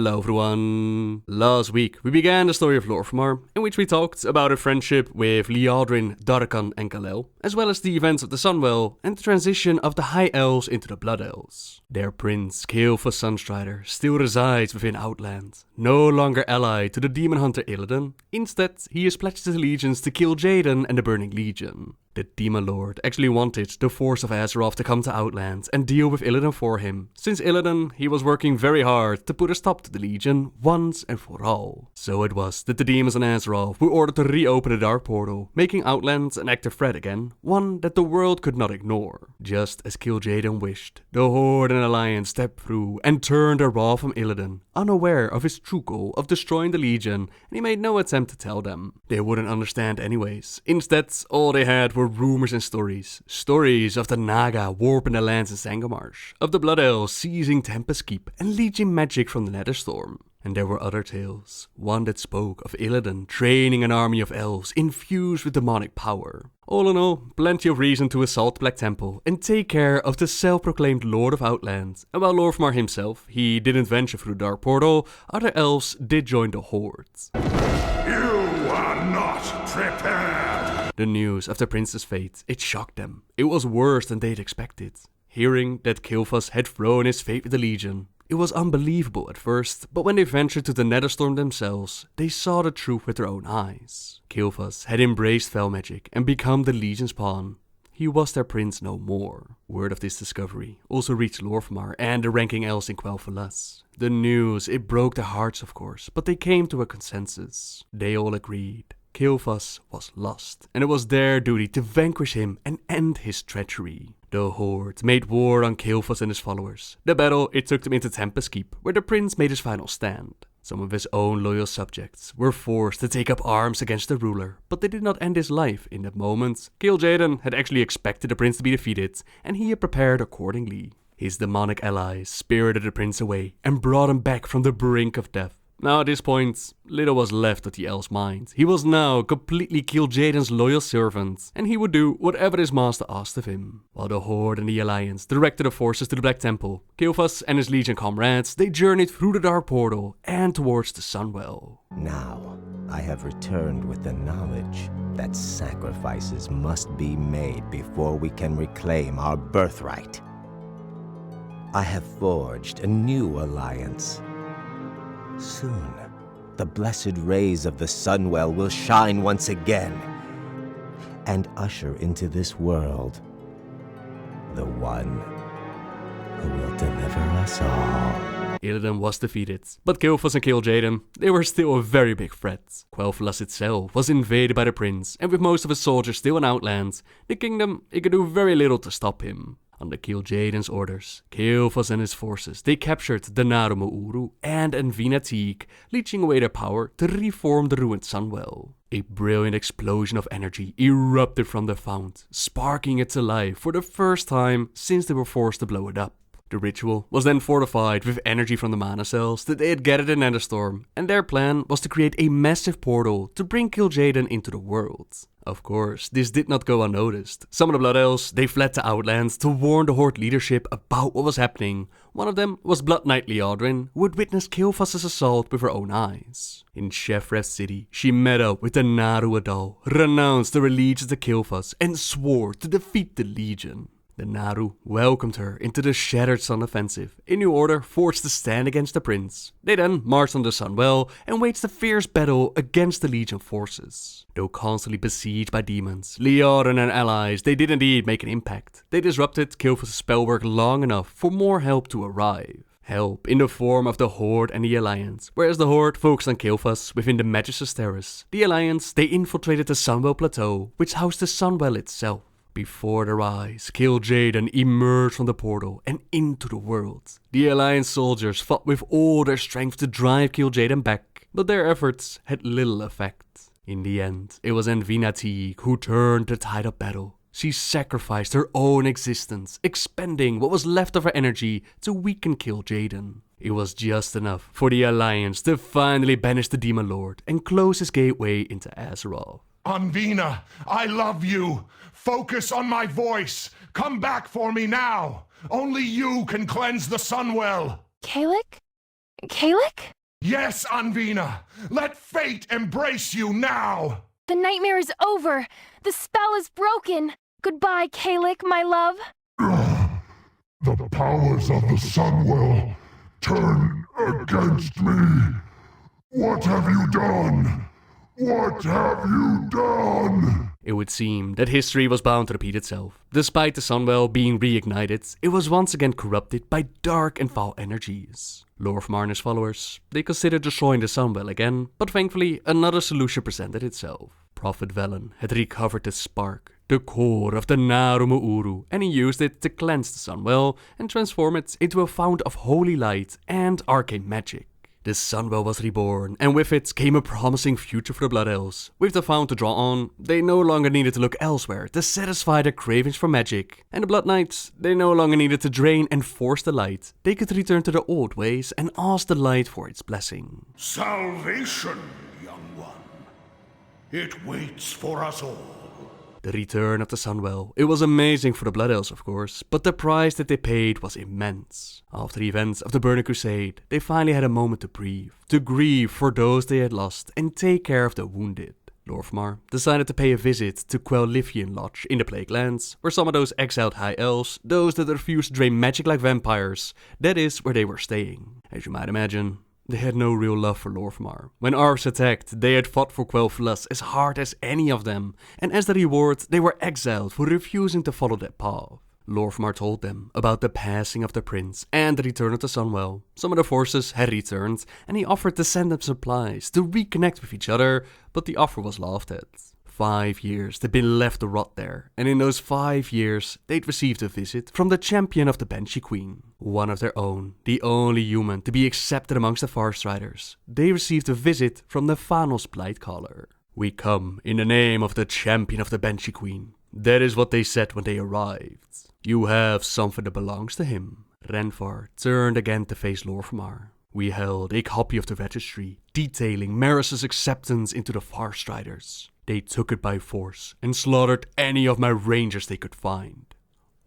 Hello everyone! Last week we began the story of Lor'themar, in which we talked about a friendship with Liadrin, Darkhan and Galel, as well as the events of the Sunwell and the transition of the High Elves into the Blood Elves. Their prince, Kael'thas Sunstrider, still resides within Outland, no longer allied to the demon hunter Illidan. Instead, he has pledged his allegiance to Kil'jaeden and the Burning Legion. The Demon Lord actually wanted the force of Azeroth to come to Outland and deal with Illidan for him. Since Illidan, he was working very hard to put a stop to the Legion once and for all. So it was that the demons on Azeroth were ordered to reopen the Dark Portal, making Outland an active threat again, one that the world could not ignore. Just as Kil'jaeden wished, the Horde and Alliance stepped through and turned their wrath from Illidan, unaware of his true goal of destroying the Legion, and he made no attempt to tell them. They wouldn't understand anyways. Instead, all they had were rumors and stories. Stories of the Naga warping the lands in Sangmarsh, of the Blood Elves seizing Tempest Keep and leeching magic from the Netherstorm. And there were other tales, one that spoke of Illidan training an army of elves infused with demonic power. All in all, plenty of reason to assault Black Temple and take care of the self-proclaimed Lord of Outland. And while Lor'themar himself, he didn't venture through the Dark Portal, other elves did join the Horde. You are not prepared! The news of the prince's fate, it shocked them. It was worse than they'd expected. Hearing that Kael'thas had thrown his fate with the Legion, it was unbelievable at first, but when they ventured to the Netherstorm themselves, they saw the truth with their own eyes. Kael'thas had embraced fell magic and become the Legion's pawn. He was their prince no more. Word of this discovery also reached Lor'themar and the ranking elves in Quel'thalas. The news, it broke their hearts of course, but they came to a consensus. They all agreed Kael'thas was lost, and it was their duty to vanquish him and end his treachery. The Horde made war on Kael'thas and his followers. The battle, it took them into Tempest Keep, where the prince made his final stand. Some of his own loyal subjects were forced to take up arms against the ruler, but they did not end his life in that moment. Kil'jaeden had actually expected the prince to be defeated, and he had prepared accordingly. His demonic allies spirited the prince away and brought him back from the brink of death. Now at this point, little was left of the elf's mind. He was now completely Kil'jaeden's loyal servant, and he would do whatever his master asked of him. While the Horde and the Alliance directed the forces to the Black Temple, Kael'thas and his Legion comrades, they journeyed through the Dark Portal and towards the Sunwell. Now, I have returned with the knowledge that sacrifices must be made before we can reclaim our birthright. I have forged a new alliance. Soon, the blessed rays of the Sunwell will shine once again and usher into this world the one who will deliver us all. Illidan was defeated, but Kael'thas and Kil'jaeden, they were still a very big threat. Quel'thalas itself was invaded by the prince, and with most of his soldiers still in Outland, the kingdom, it could do very little to stop him. Under Kil'jaeden's orders, Kael'thas and his forces, they captured the Naru Mo'uru and Envina Teak, leeching away their power to reform the ruined Sunwell. A brilliant explosion of energy erupted from the fount, sparking it to life for the first time since they were forced to blow it up. The ritual was then fortified with energy from the mana cells that they had gathered in Netherstorm, and their plan was to create a massive portal to bring Kil'jaeden into the world. Of course, this did not go unnoticed. Some of the Blood Elves, they fled to Outland to warn the Horde leadership about what was happening. One of them was Blood Knight Liadrin, who had witnessed Kael'thas' assault with her own eyes. In Shefreth City, she met up with the Naru Adal, renounced their allegiance to Kael'thas, and swore to defeat the Legion. The Naru welcomed her into the Shattered Sun Offensive, a new order forged to stand against the prince. They then marched on the Sunwell and waged a fierce battle against the Legion forces. Though constantly besieged by demons, Liadrin and allies, they did indeed make an impact. They disrupted Kael'thas' spellwork long enough for more help to arrive. Help in the form of the Horde and the Alliance. Whereas the Horde focused on Kael'thas within the Magis's Terrace, the Alliance, they infiltrated the Sunwell Plateau, which housed the Sunwell itself. Before their eyes, Kil'jaeden emerged from the portal and into the world. The Alliance soldiers fought with all their strength to drive Kil'jaeden back, but their efforts had little effect. In the end, it was Envina Teak who turned the tide of battle. She sacrificed her own existence, expending what was left of her energy to weaken Kil'jaeden. It was just enough for the Alliance to finally banish the Demon Lord and close his gateway into Azeroth. Anvina, I love you. Focus on my voice. Come back for me now. Only you can cleanse the Sunwell. Kael'thas? Kael'thas? Yes, Anvina! Let fate embrace you now! The nightmare is over! The spell is broken! Goodbye, Kael'thas, my love! The powers of the Sunwell turn against me! What have you done? What have you done? It would seem that history was bound to repeat itself. Despite the Sunwell being reignited, it was once again corrupted by dark and foul energies. Lor'themar and his followers, they considered destroying the Sunwell again, but thankfully another solution presented itself. Prophet Velen had recovered the spark, the core of the Naru Mu'uru, and he used it to cleanse the Sunwell and transform it into a fount of holy light and arcane magic. The Sunwell was reborn, and with it came a promising future for the Blood Elves. With the fount to draw on, they no longer needed to look elsewhere to satisfy their cravings for magic. And the Blood Knights, they no longer needed to drain and force the light. They could return to their old ways and ask the light for its blessing. Salvation, young one. It waits for us all. The return of the Sunwell. It was amazing for the Blood Elves, of course, but the price that they paid was immense. After the events of the Burning Crusade, they finally had a moment to breathe, to grieve for those they had lost, and take care of the wounded. Lor'themar decided to pay a visit to Quel'thalas Lodge in the Plague Lands, where some of those exiled High Elves, those that refused to drain magic like vampires, that is where they were staying. As you might imagine, they had no real love for Lor'themar. When Arves attacked, they had fought for Quel'thalas as hard as any of them, and as the reward, they were exiled for refusing to follow that path. Lor'themar told them about the passing of the prince and the return of the Sunwell. Some of the forces had returned, and he offered to send them supplies to reconnect with each other, but the offer was laughed at. 5 years they'd been left to rot there, and in those 5 years they'd received a visit from the champion of the Banshee Queen. One of their own, the only human to be accepted amongst the Farstriders. They received a visit from the Thanos Blightcaller. "We come in the name of the champion of the Banshee Queen." That is what they said when they arrived. "You have something that belongs to him." Renfar turned again to face Lor'themar. "We held a copy of the registry detailing Maris's acceptance into the Farstriders. They took it by force and slaughtered any of my rangers they could find.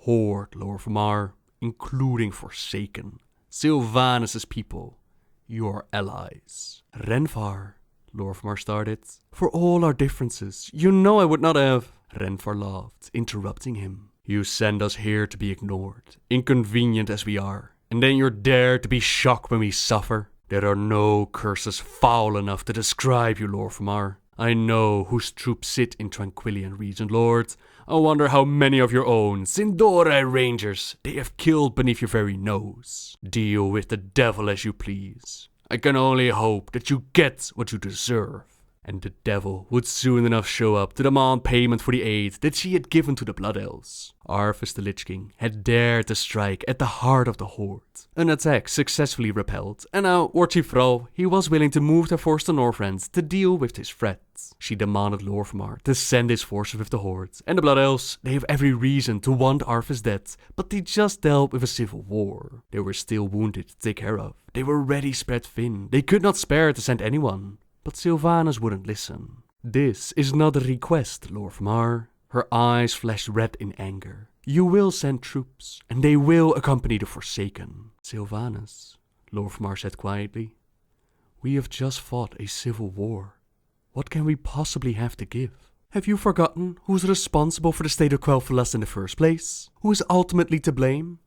Horde, Lor'themar, including Forsaken, Sylvanas' people, your allies." "Renfar," Lor'themar started, "for all our differences, you know I would not have..." Renfar laughed, interrupting him. "You send us here to be ignored, inconvenient as we are, and then you're there to be shocked when we suffer? There are no curses foul enough to describe you, Lor'themar. I know whose troops sit in Tranquillian region, Lord. I wonder how many of your own Sindora Rangers they have killed beneath your very nose. Deal with the devil as you please. I can only hope that you get what you deserve." And the devil would soon enough show up to demand payment for the aid that she had given to the Blood Elves. Arthas the Lich King had dared to strike at the heart of the Horde. An attack successfully repelled, and now Orchifrau, he was willing to move their force to Northrend to deal with his threat. She demanded Lor'themar to send his forces with the Horde, and the Blood Elves, they have every reason to want Arthas dead, but they just dealt with a civil war. They were still wounded to take care of. They were ready spread thin. They could not spare to send anyone. But Sylvanas wouldn't listen. "This is not a request, Lor'themar." Her eyes flashed red in anger. "You will send troops, and they will accompany the Forsaken." "Sylvanas," Lor'themar said quietly, "we have just fought a civil war. What can we possibly have to give? Have you forgotten who's responsible for the state of Quel'thalas in the first place? Who is ultimately to blame?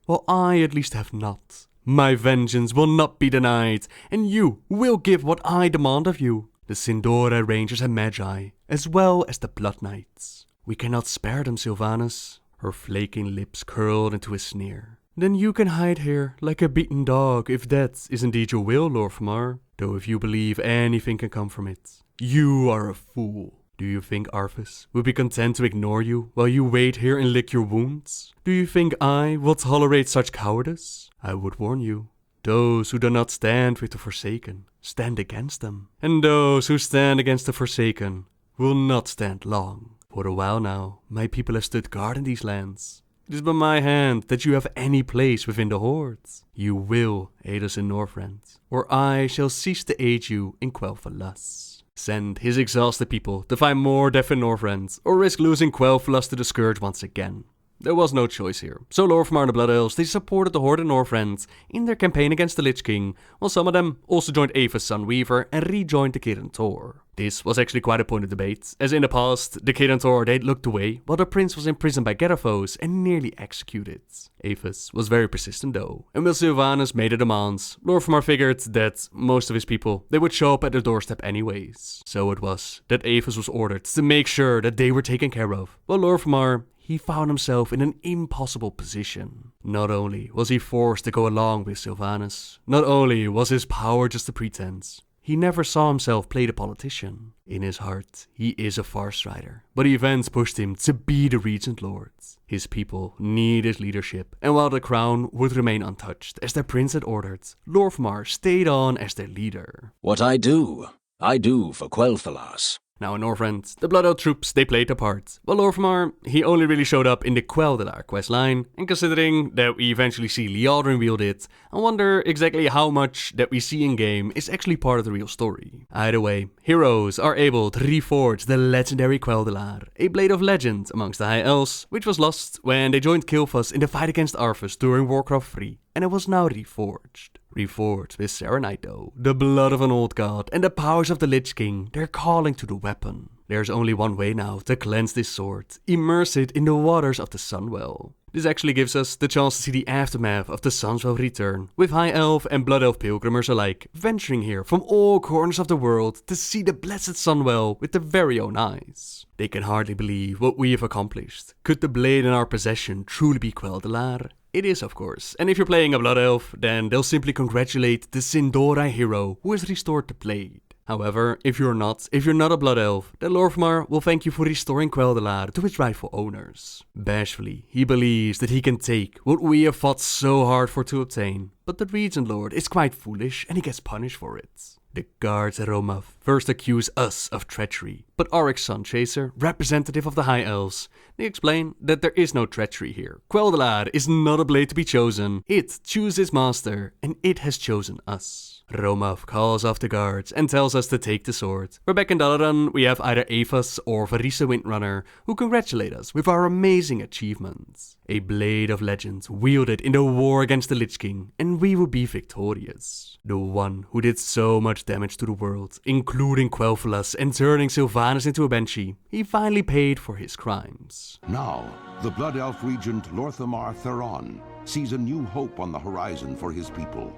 Well, I at least have not. My vengeance will not be denied, and you will give what I demand of you. The Sindora Rangers and Magi, as well as the Blood Knights. We cannot spare them, Sylvanas." Her flaking lips curled into a sneer. "Then you can hide here like a beaten dog, if that is indeed your will, Lor'themar. Though if you believe anything can come from it, you are a fool. Do you think Arthas will be content to ignore you while you wait here and lick your wounds? Do you think I will tolerate such cowardice? I would warn you. Those who do not stand with the Forsaken stand against them. And those who stand against the Forsaken will not stand long. For a while now, my people have stood guard in these lands. It is by my hand that you have any place within the Horde. You will aid us in Northrend, or I shall cease to aid you in Quel'thalas. Send his exhausted people to find more death in Northrend, or risk losing Quel'thalas to the Scourge once again. there was no choice here. So Lor'themar and the Blood Elves, they supported the Horde of Northrend in their campaign against the Lich King, while some of them also joined Aeva's Sunweaver and rejoined the Kirin Tor. This was actually quite a point of debate, as in the past, the Kirin Tor, they'd looked away while the prince was imprisoned by Garrosh and nearly executed. Aeva's was very persistent though, and when Sylvanas made the demands, Lor'themar figured that most of his people, they would show up at their doorstep anyways. So it was that Aeva's was ordered to make sure that they were taken care of, while Lor'themar, he found himself in an impossible position. Not only was he forced to go along with Sylvanas, not only was his power just a pretense, he never saw himself play the politician. In his heart, he is a Farstrider, but events pushed him to be the Regent Lord. His people needed leadership, and while the crown would remain untouched, as their prince had ordered, Lor'themar stayed on as their leader. What I do for Quel'thalas. Now in Northrend, the Blood Elf troops, they played their part, while Lor'themar, he only really showed up in the Quel'thalas questline, and considering that we eventually see Liadrin wield it, I wonder exactly how much that we see in-game is actually part of the real story. Either way, heroes are able to reforge the legendary Quel'thalas, a blade of legend amongst the High Elves, which was lost when they joined Kael'thas in the fight against Arthas during Warcraft 3, and it was now reforged. Reforged with Serenite though, the blood of an old god, and the powers of the Lich King, they're calling to the weapon. There's only one way now to cleanse this sword, immerse it in the waters of the Sunwell. This actually gives us the chance to see the aftermath of the Sunwell return, with High Elf and Blood Elf pilgrimers alike venturing here from all corners of the world to see the blessed Sunwell with their very own eyes. They can hardly believe what we have accomplished. Could the blade in our possession truly be Quel'thalas? It is, of course, and if you're playing a Blood Elf, then they'll simply congratulate the Sin'dorei hero who has restored the blade. However, if you're not a Blood Elf, then Lor'themar will thank you for restoring Quel'thalas to its rightful owners. Bashfully, he believes that he can take what we have fought so hard for to obtain, but the Regent Lord is quite foolish and he gets punished for it. The guards at Romath first accuse us of treachery, but Auric's Sunchaser, representative of the High Elves, they explain that there is no treachery here. Quel'thalas is not a blade to be chosen, it chooses its master, and it has chosen us. Romath calls off the guards and tells us to take the sword. Where back in Dalaran, we have either Aeva's or Varisa Windrunner, who congratulate us with our amazing achievements. A blade of legend wielded in the war against the Lich King, and we will be victorious. The one who did so much damage to the world, including Quel'thalas and turning Sylvanas into a Banshee, he finally paid for his crimes. Now, the Blood Elf Regent Lor'themar Theron sees a new hope on the horizon for his people.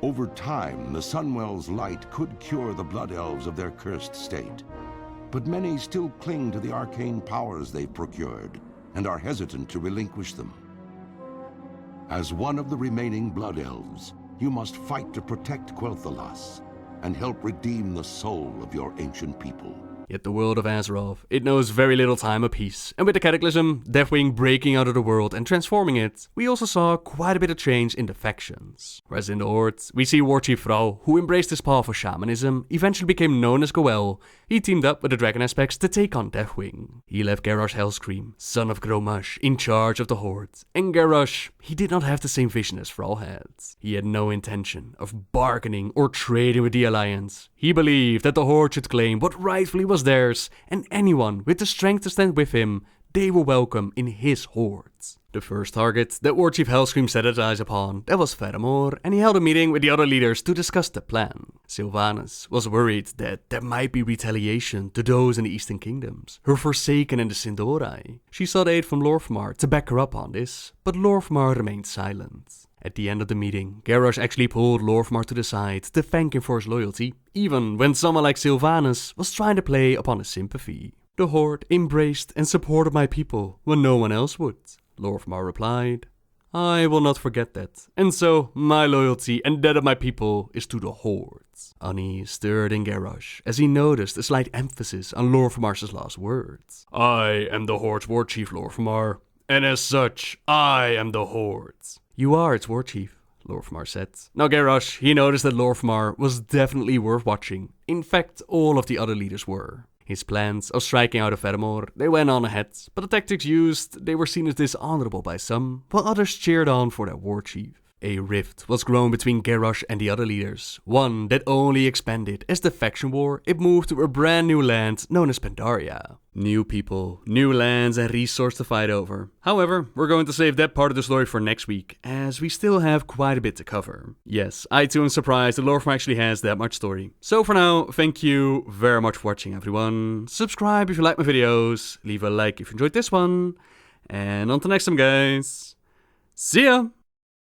Over time, the Sunwell's light could cure the Blood Elves of their cursed state. But many still cling to the arcane powers they've procured, and are hesitant to relinquish them. As one of the remaining Blood Elves, you must fight to protect Quel'thalas, and help redeem the soul of your ancient people. Yet the world of Azeroth, it knows very little time of peace, and with the Cataclysm, Deathwing breaking out of the world and transforming it, we also saw quite a bit of change in the factions. Whereas in the Horde, we see Warchief Thrall, who embraced his path for shamanism, eventually became known as Goel. He teamed up with the Dragon Aspects to take on Deathwing. He left Garrosh Hellscream, son of Gromash, in charge of the Horde, and Garrosh, he did not have the same vision as Thrall had. He had no intention of bargaining or trading with the Alliance. He believed that the Horde should claim what rightfully was theirs, and anyone with the strength to stand with him, they were welcome in his hordes. The first target that Warchief Hellscream set his eyes upon, that was Faramir, and he held a meeting with the other leaders to discuss the plan. Sylvanas was worried that there might be retaliation to those in the Eastern Kingdoms, her Forsaken and the Sin'dorei. She sought aid from Lor'themar to back her up on this, but Lor'themar remained silent. At the end of the meeting, Garrosh actually pulled Lor'themar to the side to thank him for his loyalty, even when someone like Sylvanas was trying to play upon his sympathy. The Horde embraced and supported my people when no one else would. Lor'themar replied, I will not forget that, and so my loyalty and that of my people is to the Horde. Unease stirred in Garrosh as he noticed a slight emphasis on Lor'themar's last words. I am the Horde's Warchief, Lor'themar, and as such, I am the Horde. You are its Warchief, Lor'themar said. Now Garrosh, he noticed that Lor'themar was definitely worth watching. In fact, all of the other leaders were. His plans of striking out of Faramir, they went on ahead, but the tactics used, they were seen as dishonorable by some, while others cheered on for their Warchief. A rift was grown between Garrosh and the other leaders, one that only expanded as the faction war it moved to a brand new land known as Pandaria. New people, new lands and resources to fight over. However, we're going to save that part of the story for next week, as we still have quite a bit to cover. Yes, I too am surprised that Lor'themar actually has that much story. So for now, thank you very much for watching everyone. Subscribe if you like my videos, leave a like if you enjoyed this one, and until next time guys, see ya!